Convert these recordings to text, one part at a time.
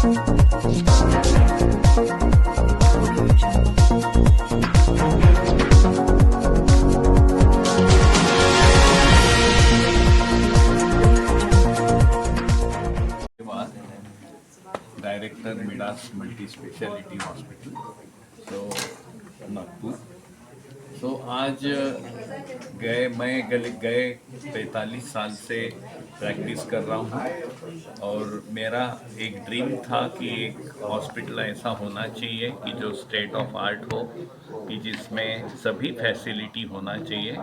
Director Midas multi speciality hospital Nagpur. आज गए 45 साल से प्रैक्टिस कर रहा हूँ और मेरा एक ड्रीम था कि एक हॉस्पिटल ऐसा होना चाहिए कि जो स्टेट ऑफ आर्ट हो, कि जिसमें सभी फैसिलिटी होना चाहिए,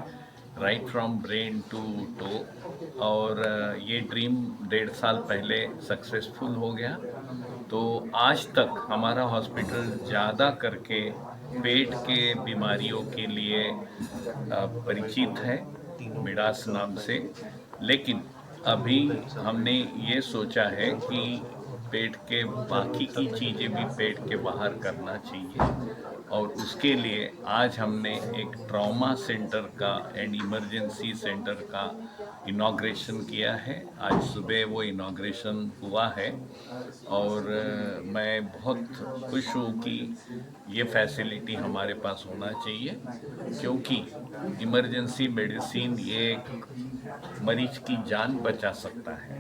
right from brain to toe. और ये ड्रीम 1.5 साल पहले सक्सेसफुल हो गया। तो आज तक हमारा हॉस्पिटल ज़्यादा करके पेट के बीमारियों के लिए परिचित है, मिडास नाम से। लेकिन अभी हमने ये सोचा है कि पेट के बाकी की चीज़ें भी पेट के बाहर करना चाहिए, और उसके लिए आज हमने एक ट्रॉमा सेंटर का एंड इमरजेंसी सेंटर का इनॉग्रेशन किया है। आज सुबह वो इनॉग्रेशन हुआ है और मैं बहुत खुश हूँ कि ये फैसिलिटी हमारे पास होना चाहिए, क्योंकि इमरजेंसी मेडिसिन ये एक मरीज की जान बचा सकता है।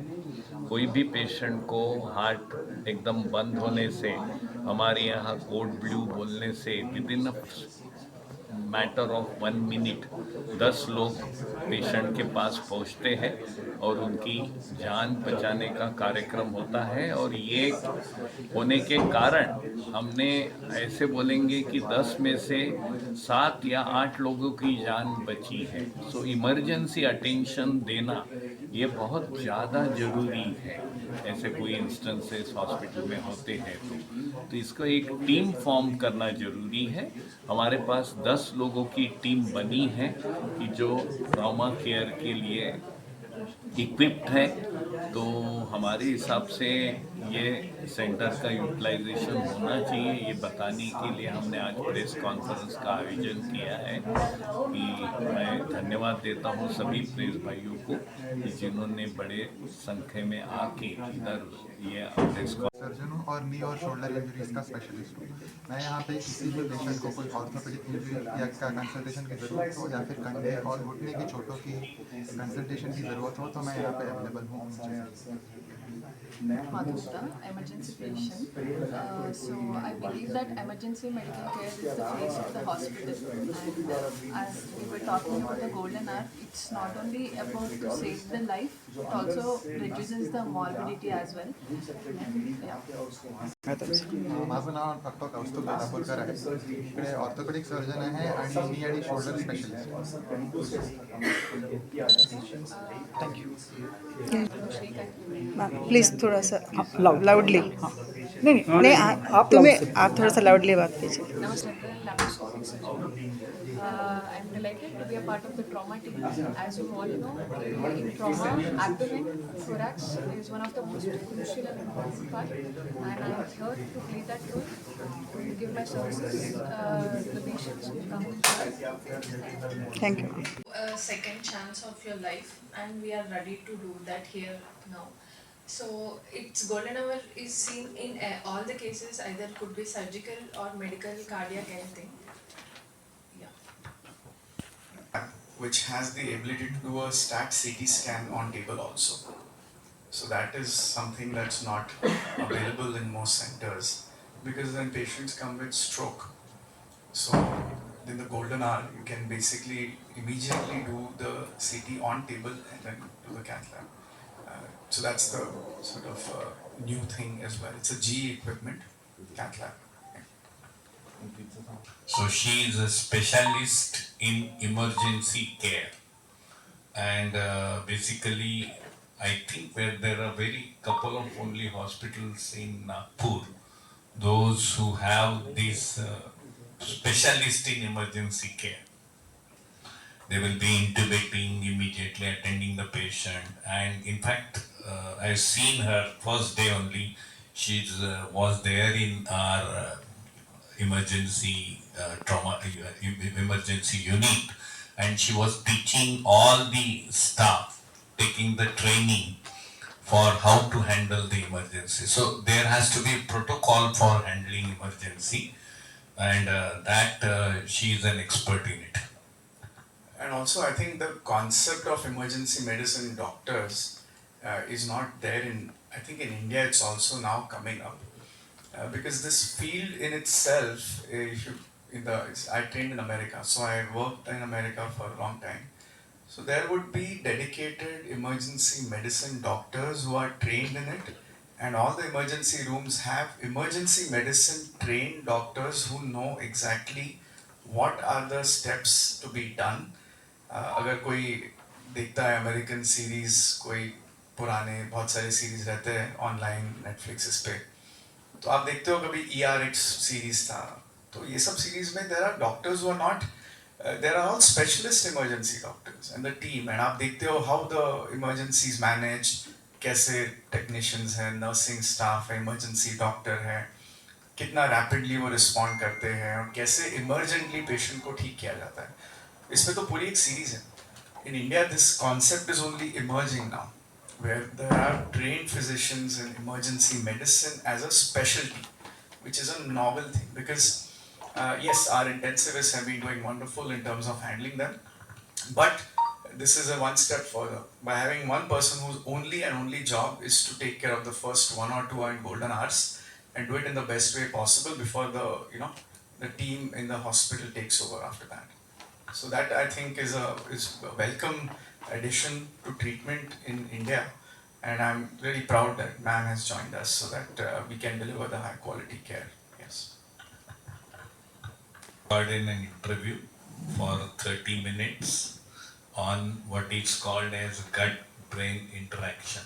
कोई भी पेशेंट को हार्ट एकदम बंद होने से, हमारे यहाँ कोड ब्लू बोलने से, with in matter of 1 minute 10 लोग पेशेंट के पास पहुंचते हैं और उनकी जान बचाने का कार्यक्रम होता है। और ये होने के कारण हमने ऐसे बोलेंगे कि 10 में से 7 या 8 लोगों की जान बची है। सो इमरजेंसी अटेंशन देना ये बहुत ज़्यादा ज़रूरी है। ऐसे कोई इंस्टेंसेस हॉस्पिटल में होते हैं तो इसको एक टीम फॉर्म करना ज़रूरी है। हमारे पास 10 लोगों की टीम बनी है कि जो ट्रॉमा केयर के लिए इक्विप्ड है। तो हमारे हिसाब से ये सेंटर का यूटिलाइजेशन होना चाहिए, ये बताने के लिए हमने आज प्रेस कॉन्फ्रेंस का आयोजन किया है। कि मैं धन्यवाद देता हूँ सभी प्रेस भाइयों को कि जिन्होंने बड़े संख्या में आके इधर ये प्रेस सर्जन हूँ और नी और शोल्डर इंजरीज का स्पेशलिस्ट हूँ। मैं यहाँ पे किसी भी पेशेंट को कोई ऑर्थोपेडिक इंजरी या का कंसल्टेशन की ज़रूरत हो या फिर कंधे और घुटने की चोटों की कंसल्टेशन की ज़रूरत हो तो मैं यहाँ पे अवेलेबल हूँ। Madhurta, emergency patient. So I believe that emergency medical care is the face of the hospital. And as we were talking about the golden hour, it's not only about to save the life, it also reduces the morbidity as well. माझं नाव doctor कौस्तुभ दादापूरकर आहे. इकडे orthopaedic surgeon आहे आणि नी आणि shoulder specialist. Thank you. Please थोड़ा सा loudly. नहीं नहीं आप थोड़ा सा लाउडली बात कीजिए. Namaskar, I'm delighted to be a part of the trauma team. As you all know, in trauma, abdomen, thorax is one of the most crucial and important part, and I'm here to play that role, to give my services to the patients who come here. Thank you. A second chance of your life, and we are ready to do that here now. So its golden hour is seen in all the cases, either could be surgical or medical, cardiac, anything. Which has the ability to do a stat CT scan on table also. So that is something that's not available in most centers, because then patients come with stroke. So in the golden hour, you can basically immediately do the CT on table and then do the cath lab. So that's the sort of new thing as well. It's a GE equipment, cath lab. So she is a specialist in emergency care, and basically I think where there are very couple of only hospitals in Nagpur, those who have this specialist in emergency care. They will be intubating immediately, attending the patient, and in fact I've seen her first day only. She was there in our emergency trauma emergency unit, and she was teaching all the staff, taking the training for how to handle the emergency. So there has to be a protocol for handling emergency, and she is an expert in it. And also, I think the concept of emergency medicine doctors is not there in. I think in India, it's also now coming up because this field in itself, if you, I trained in America, so I worked in America for a long time. So there would be dedicated emergency medicine doctors who are trained in it, and all the emergency rooms have emergency medicine trained doctors who know exactly what are the steps to be done. अगर कोई देखता है American series, कोई पुराने बहुत सारे series रहते हैं ऑनलाइन नेटफ्लिक्स इस पे, तो आप देखते हो कभी ER सीरीज था, तो ये सब सीरीज में there are doctors who are not, there are all specialist emergency doctors and the team, and आप देखते हो हाउ द इमरजेंसीज मैनेज, कैसे टेक्नीशियंस हैं, नर्सिंग स्टाफ है, इमरजेंसी डॉक्टर है, कितना रैपिडली वो रिस्पॉन्ड करते हैं और कैसे इमरजेंटली पेशेंट को ठीक किया जाता है. इसमें तो पूरी एक सीरीज है. In India, this concept is only emerging now, where there are trained physicians in emergency medicine as a specialty, which is a novel thing. Because yes, our intensivists have been doing wonderful in terms of handling them, but this is a one step further. By having one person whose only job is to take care of the first 1 or 2 golden hours and do it in the best way possible before the team in the hospital takes over after that. So that I think is a welcome addition to treatment in India, and I'm really proud that ma'am has joined us so that we can deliver the high quality care. Yes. Had in an interview for 30 minutes on what is called as gut-brain interaction.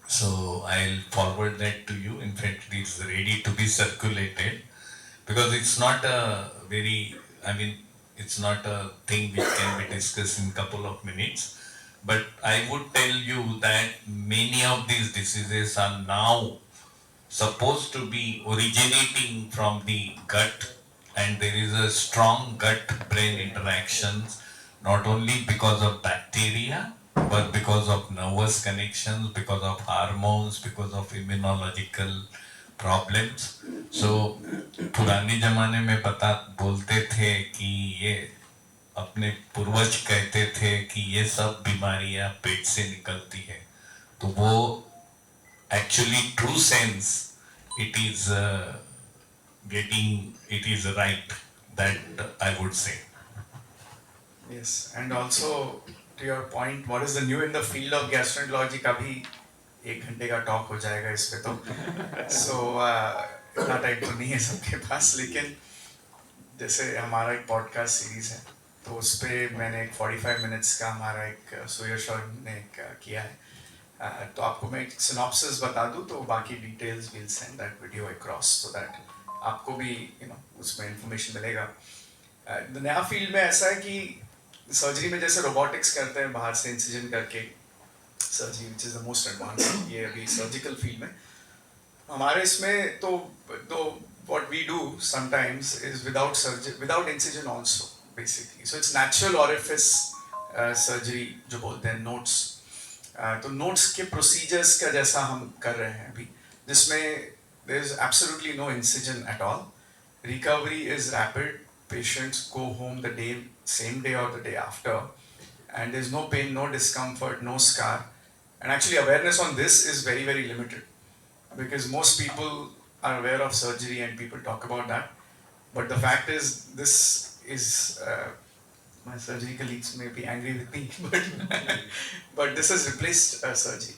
So I'll forward that to you. In fact, it is ready to be circulated because it's not a very, it's not a thing which can be discussed in a couple of minutes. But I would tell you that many of these diseases are now supposed to be originating from the gut, and there is a strong gut-brain interactions, not only because of bacteria, but because of nervous connections, because of hormones, because of immunological problems. So पुराने जमाने में बोलते थे कि ये अपने पूर्वज कहते थे कि ये सब बीमारियां पेट से निकलती है, तो वो actually true sense it is right, that I would say. Yes, and also to your point, what is the new in the field of gastroenterology? कभी 1 घंटे का टॉक हो जाएगा इस पे तो. सो इतना टाइम तो नहीं है सबके पास, लेकिन जैसे हमारा एक पॉडकास्ट सीरीज है, तो उस पर मैंने एक 45 मिनट्स का हमारा एक सुयश ने किया है. तो आपको मैं एक सिनॉप्सिस बता दूँ, तो बाकी details will send that video across so that आपको भी उसमें इंफॉर्मेशन मिलेगा. नया फील्ड में ऐसा है कि सर्जरी में जैसे रोबोटिक्स करते हैं बाहर से इंसिजन करके, surgery which is the most advance, ये अभी सर्जिकल फील्ड में. हमारे इसमें तो what we do sometimes is without incision also basically. So it's natural orifice surgery जो बोलते हैं, नोट्स. तो नोट्स के प्रोसीजर्स का जैसा हम कर रहे हैं अभी, जिसमें there is absolutely no incision at all. Recovery is rapid. Patients go home the same day or the day after, and there's no pain, no discomfort, no scar. And actually awareness on this is very, very limited, because most people are aware of surgery and people talk about that. But the fact is, this is, my surgery colleagues may be angry with me, but this has replaced surgery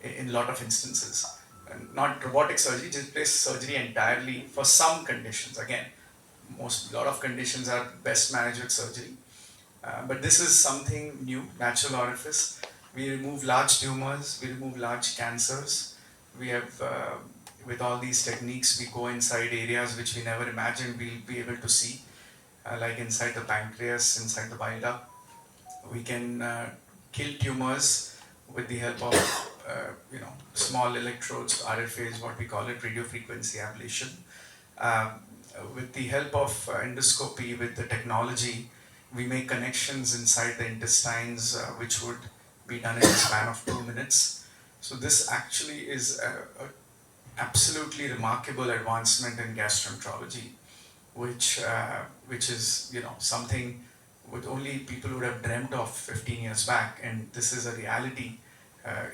in a lot of instances. And not robotic surgery, just replaced surgery entirely for some conditions. Again, lot of conditions are best managed with surgery. But this is something new, natural orifice. We remove large tumors, we remove large cancers. We have, with all these techniques, we go inside areas which we never imagined we'll be able to see, like inside the pancreas, inside the bile duct. We can kill tumors with the help of, small electrodes, RFAs, what we call it, radiofrequency ablation. With the help of endoscopy, with the technology, we make connections inside the intestines, which would be done in a span of 2 minutes. So this actually is a absolutely remarkable advancement in gastroenterology, which is something which only people would have dreamt of 15 years back, and this is a reality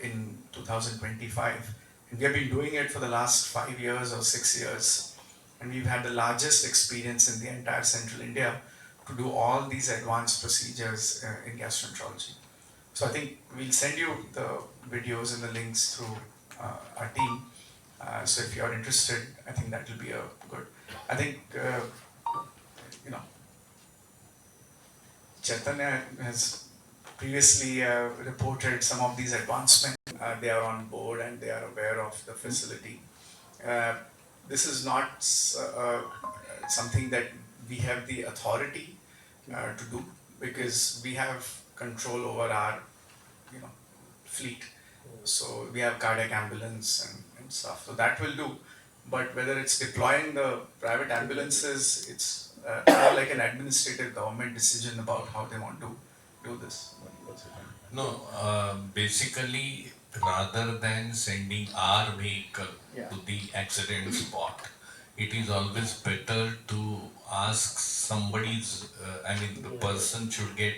in 2025. And we have been doing it for the last 5 years or 6 years, and we've had the largest experience in the entire central India to do all these advanced procedures in gastroenterology. So I think we'll send you the videos and the links through our team. So if you're interested, I think that will be a good. I think Chaitanya has previously reported some of these advancements. They are on board and they are aware of the facility. This is not something that we have the authority to do, because we have control over our fleet. So we have cardiac ambulance and stuff. So that will do. But whether it's deploying the private ambulances, it's more like an administrative government decision about how they want to do this. No, basically, rather than sending our vehicle to the accident spot, it is always better to ask somebody's, the person should get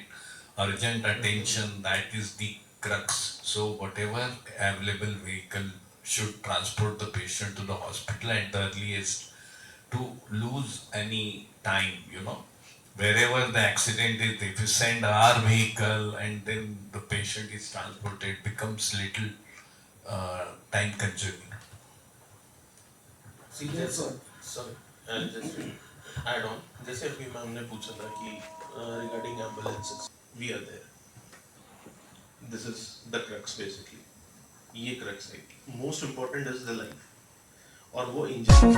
urgent attention. That is the crux. So whatever available vehicle should transport the patient to the hospital at the earliest, to lose any time, wherever the accident is, if you send our vehicle and then the patient is transported, becomes little time consuming. Sorry, just add on. जैसे अभी ma'am ने पूछा था कि regarding ambulances, we are there. This is the crux basically. ये crux है. Most important is the life. और वो इंजन